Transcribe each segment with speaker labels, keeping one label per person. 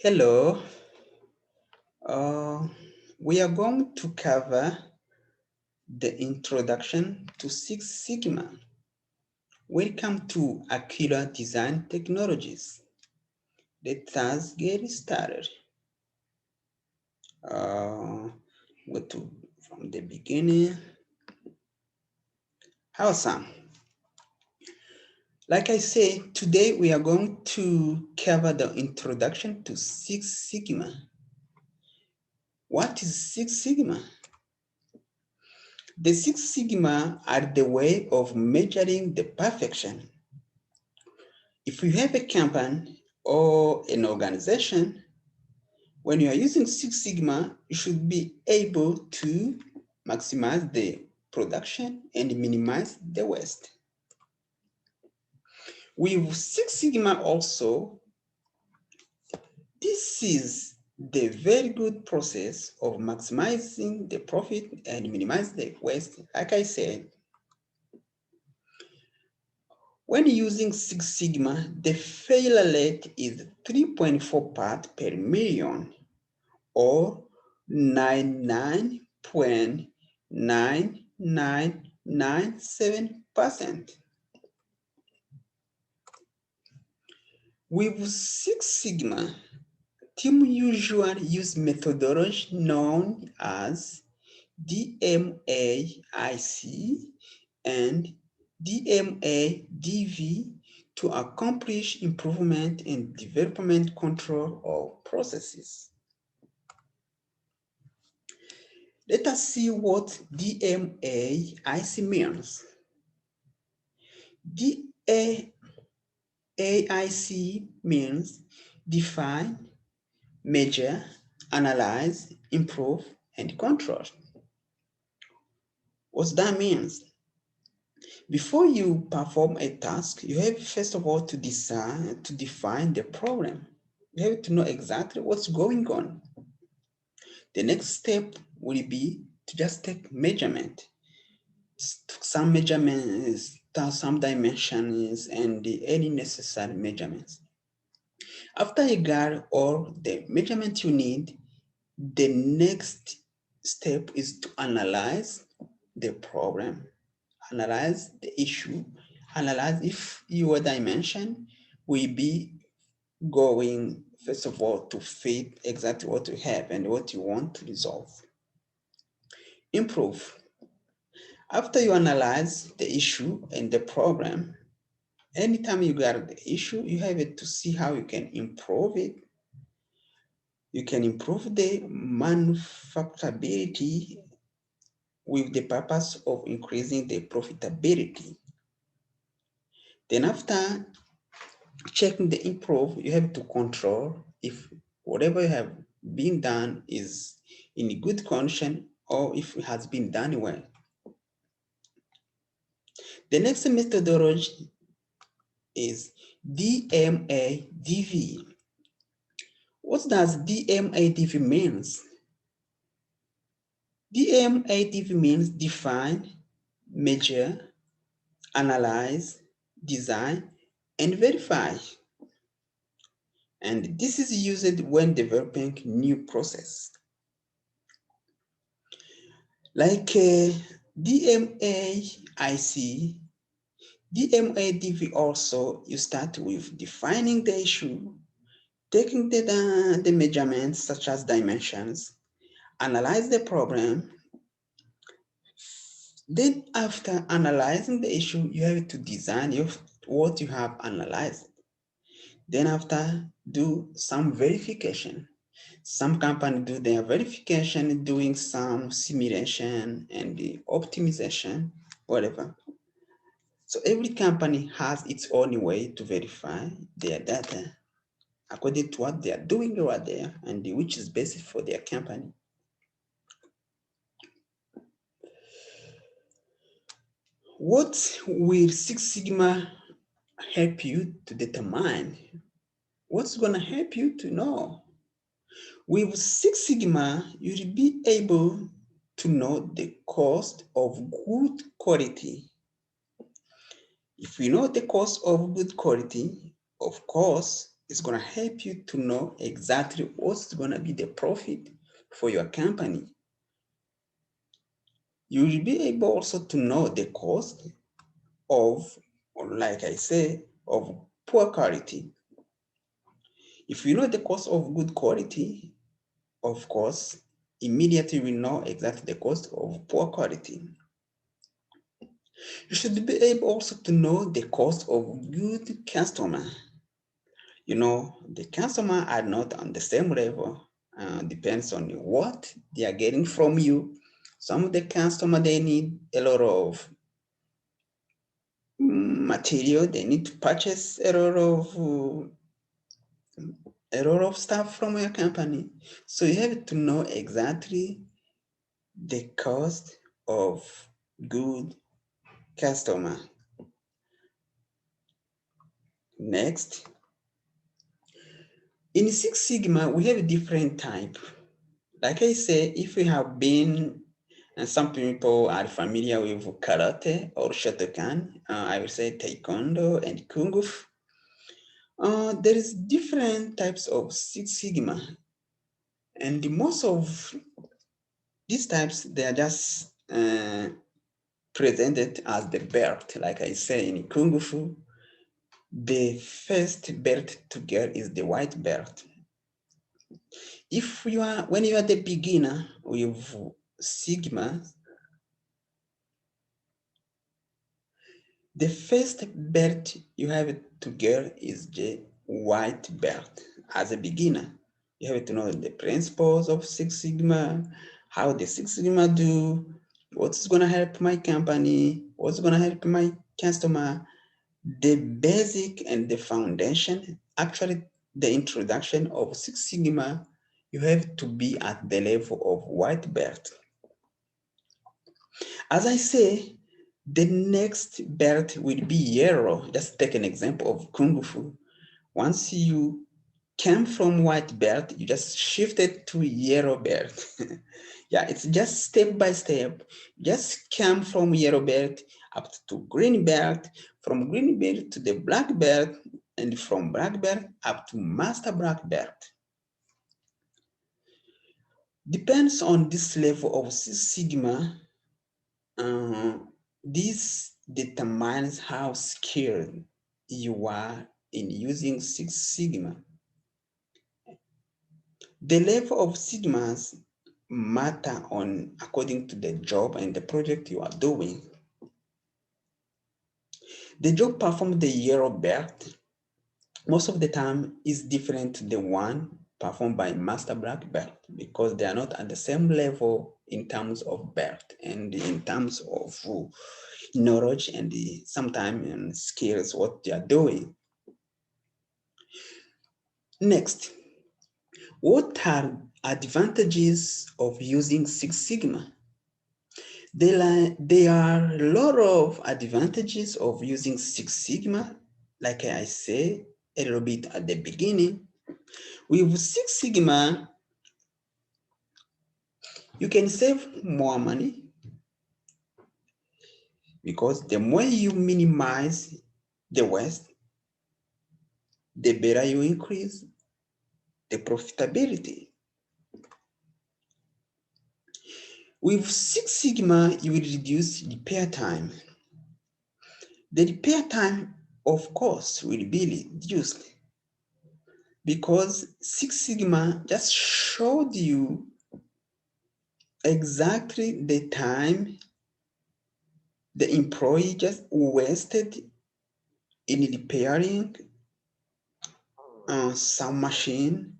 Speaker 1: Hello, uh, we are going to cover the introduction to Six Sigma. Welcome to Aquila Design Technologies. Let us get started. Go to from the beginning. Awesome. Like I said, today we are going to cover the introduction to Six Sigma. What is Six Sigma? The Six Sigma are the way of measuring the perfection. If you have a company or an organization, when you are using Six Sigma, you should be able to maximize the production and minimize the waste. With Six Sigma also, this is the very good process of maximizing the profit and minimize the waste. Like I said, when using Six Sigma, the failure rate is 3.4 parts per million or 99.9997%. With Six Sigma, teams usually use methodology known as DMAIC and DMADV to accomplish improvement in development control of processes. Let us see what DMAIC means. DMAIC means define, measure, analyze, improve, and control. What that means? Before you perform a task, you have first of all to define the problem. You have to know exactly what's going on. The next step will be to just take measurement. Some measurements, some dimensions, and any necessary measurements. After you got all the measurements you need, the next step is to analyze the problem, analyze the issue, analyze if your dimension will be going, first of all, to fit exactly what you have and what you want to resolve. Improve. After you analyze the issue and the problem, anytime you got the issue, you have it to see how you can improve it. You can improve the manufacturability with the purpose of increasing the profitability. Then after checking the improve, you have to control if whatever have been done is in good condition or if it has been done well. The next methodology is DMADV. What does DMADV means? DMADV means define, measure, analyze, design, and verify. And this is used when developing new process. Like DMAIC, DMADV also, you start with defining the issue, taking the measurements such as dimensions, analyze the problem. Then after analyzing the issue, you have to design what you have analyzed. Then after, do some verification. Some companies do their verification doing some simulation and the optimization, whatever. So every company has its own way to verify their data according to what they are doing over there and which is best for their company. What will Six Sigma help you to determine? What's going to help you to know? With Six Sigma, you'll be able to know the cost of good quality. If you know the cost of good quality, of course, It's going to help you to know exactly what's going to be the profit for your company. You will be able also to know the cost of, like I say, of poor quality. If you know the cost of good quality, of course, immediately we know exactly the cost of poor quality. You should be able also to know the cost of good customer. You know, the customer are not on the same level. Depends on what they are getting from you. Some of the customer, they need a lot of material. They need to purchase a lot of stuff from your company. So you have to know exactly the cost of good customer. Next, in Six Sigma, we have different type. Like I say, if you have been, and some people are familiar with karate or Shotokan, I would say taekwondo and kung fu. There is different types of Six Sigma, and most of these types, they are just presented as the belt. Like I say in kung fu, the first belt to get is the white belt. If you are, when you are the beginner with Sigma, the first belt you have to get is the white belt. As a beginner, you have to know the principles of Six Sigma, how the Six Sigma do, what's gonna help my company, what's gonna help my customer, the basic and the foundation. Actually, the introduction of Six Sigma, you have to be at the level of white belt. As I say, the next belt will be yellow. Just take an example of Kung Fu. Once you came from white belt, you just shifted to yellow belt. Yeah, it's just step by step. Just come from yellow belt up to green belt, from green belt to the black belt, and from black belt up to master black belt. Depends on this level of Six Sigma. This determines how skilled you are in using Six Sigma. The level of Sigmas matter on according to the job and the project you are doing. The job performed the yellow belt most of the time is different to the one performed by master black belt because they are not at the same level in terms of belt and in terms of knowledge and sometimes skills what they are doing. Next, what are advantages of using Six Sigma? There are a lot of advantages of using Six Sigma, like I say a little bit at the beginning. With Six Sigma, you can save more money because the more you minimize the waste, the better you increase the profitability. With Six Sigma, you will reduce repair time. The repair time, of course, will be reduced because Six Sigma just showed you exactly the time the employee just wasted in repairing some machine.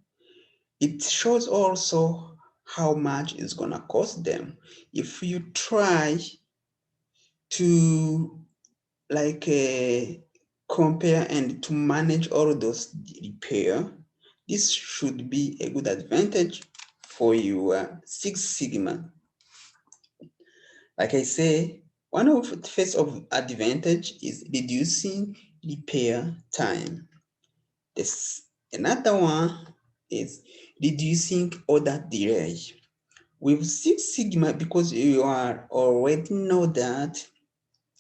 Speaker 1: It shows also how much it's gonna cost them. If you try to like compare and to manage all those repair, this should be a good advantage for your Six Sigma. Like I say, one of the first of advantage is reducing repair time. This another one is reducing order delay. With Six Sigma, because you are already know that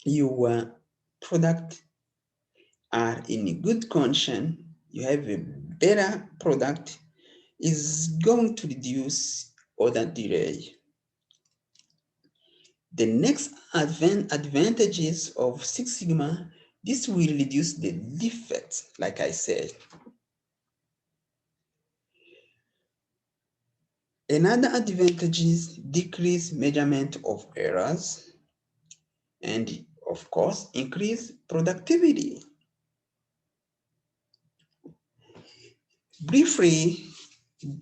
Speaker 1: your product are in good condition, you have a better product is going to reduce order delay. The next advantages of Six Sigma, this will reduce the defects, like I said. Another advantage is decrease measurement of errors and, of course, increase productivity. Briefly,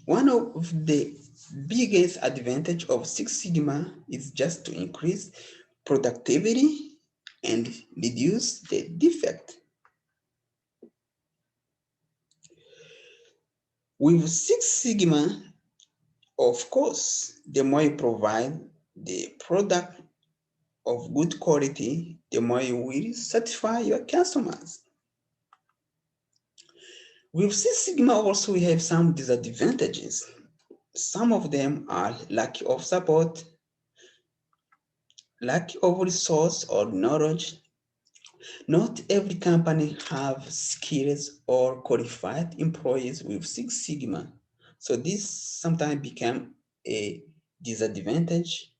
Speaker 1: one of the biggest advantage of Six Sigma is just to increase productivity and reduce the defect. With Six Sigma, of course, the more you provide the product of good quality, the more you will satisfy your customers. With Six Sigma also we have some disadvantages. Some of them are lack of support, lack of resource or knowledge. Not every company have skills or qualified employees with Six Sigma. So this sometimes become a disadvantage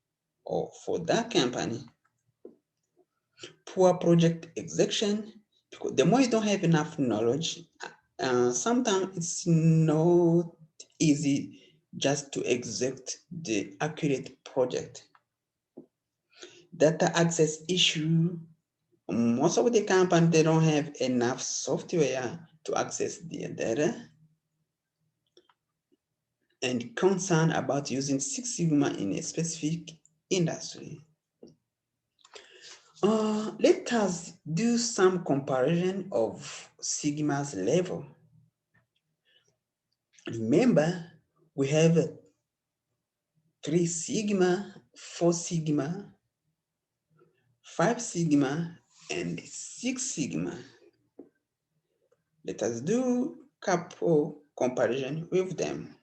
Speaker 1: for that company. Poor project execution, because the more you don't have enough knowledge, sometimes it's not easy just to execute the accurate project. Data access issue, most of the companies, they don't have enough software to access their data, and concern about using Six Sigma in a specific industry. Let us do some comparison of Sigma's level. Remember, we have 3 Sigma, 4 Sigma, 5 Sigma, and 6 Sigma. Let us do couple comparison with them.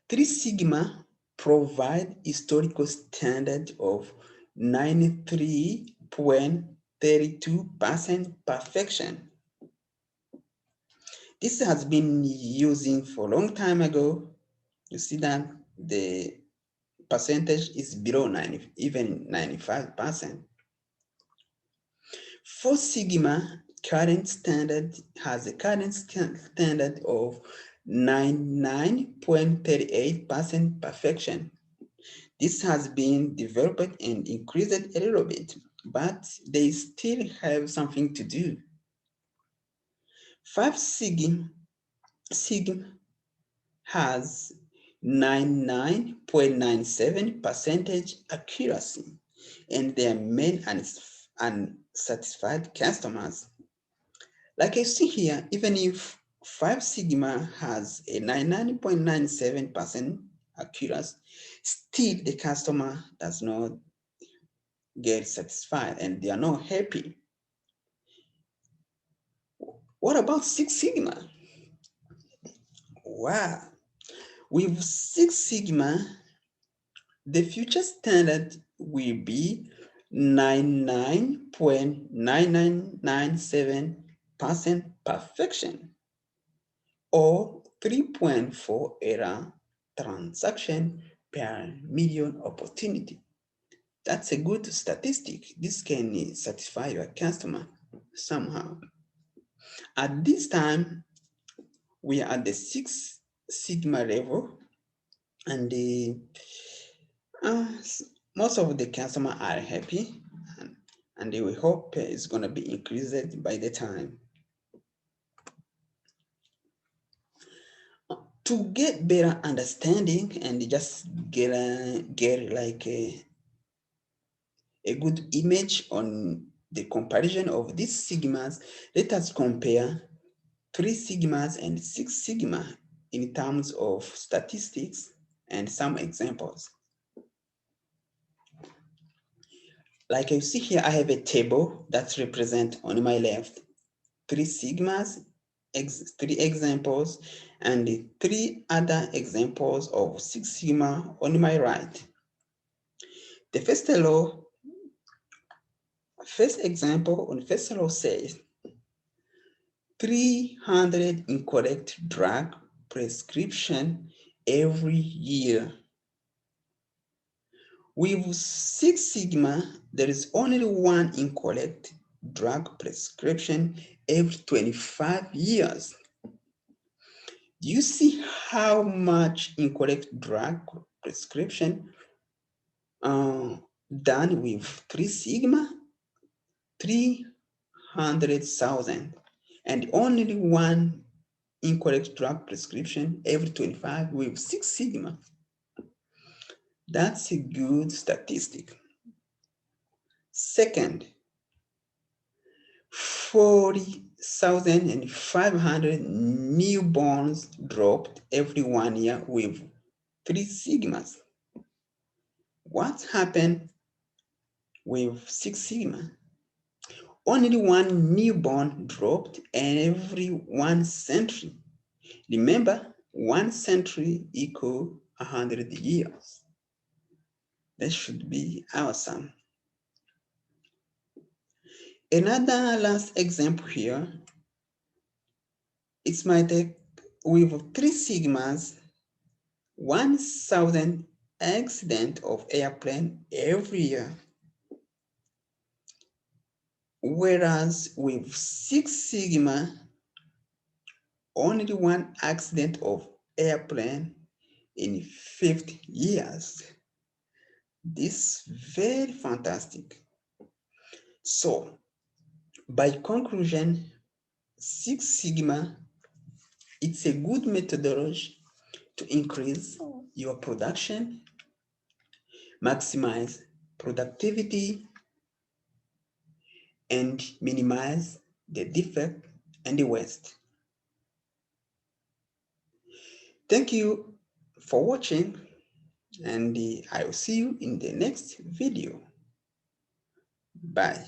Speaker 1: 3 Sigma provide historical standard of 93.32% perfection. This has been using for a long time ago. You see that the percentage is below 90, even 95%. For Sigma, current standard has a current standard of 99.38% perfection. This has been developed and increased a little bit, but they still have something to do. 5 Sigma has 99.97% accuracy, and their main unsatisfied customers. Like I see here, even if 5 Sigma has a 99.97% accuracy, still the customer does not get satisfied and they are not happy. What about Six Sigma? Wow, with Six Sigma, the future standard will be 99.9997% perfection, or 3.4 error transaction per million opportunity. That's a good statistic. This can satisfy your customer somehow. At this time, we are at the 6 Sigma level, and most of the customer are happy, and we hope it's going to be increased by the time. To get better understanding and just get like a good image on the comparison of these Sigmas, let us compare 3 Sigmas and 6 Sigma in terms of statistics and some examples. Like you see here, I have a table that represents on my left 3 Sigmas, 3 examples, and 3 other examples of 6 Sigma on my right. The first example on first law says 300 incorrect drug prescription every year. With Six Sigma, there is only one incorrect drug prescription every 25 years. Do you see how much incorrect drug prescription done with Three Sigma? 300,000, and only one incorrect drug prescription every 25 with Six Sigma. That's a good statistic. Second, 40,500 newborns dropped every 1 year with Three Sigmas. What happened with Six Sigma? Only one newborn dropped every 1 century. Remember, 1 century equals 100 years. That should be awesome. Another last example here, it's my take with Three Sigmas, 1,000 accident of airplane every year. Whereas with Six Sigma, only one accident of airplane in 50 years. This is very fantastic. So, by conclusion, Six Sigma, it's a good methodology to increase your production, maximize productivity, and minimize the defect and the waste. Thank you for watching, and I will see you in the next video. Bye.